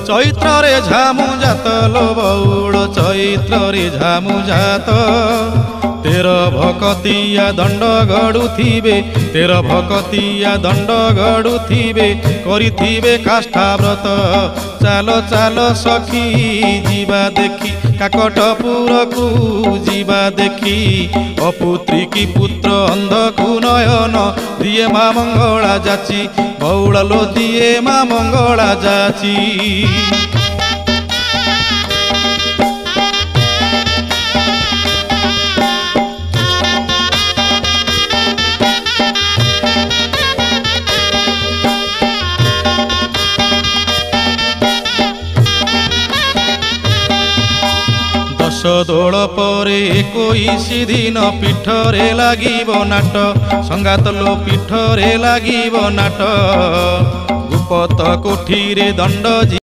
चैत्रे झामु जात लो बौड़ चैत्रे झामु जात तेर भकतिया दंड गड़ुथिबे तेर भकतिया दंड गड़ुथिबे करिथिबे काष्ठाव्रत चालो चालो सखी जीवा देखी काकटपुर को जीवा देखी अपुत्री की पुत्र अंधकु नयन दिए माँ मंगला जाची बौड़लो दिए माँ मंगला जाची। दश दोल पर 21 दिन पीठरे लागिब नाट संगात लो पीठरे लागिब नाट गुपत कोठी रे दंड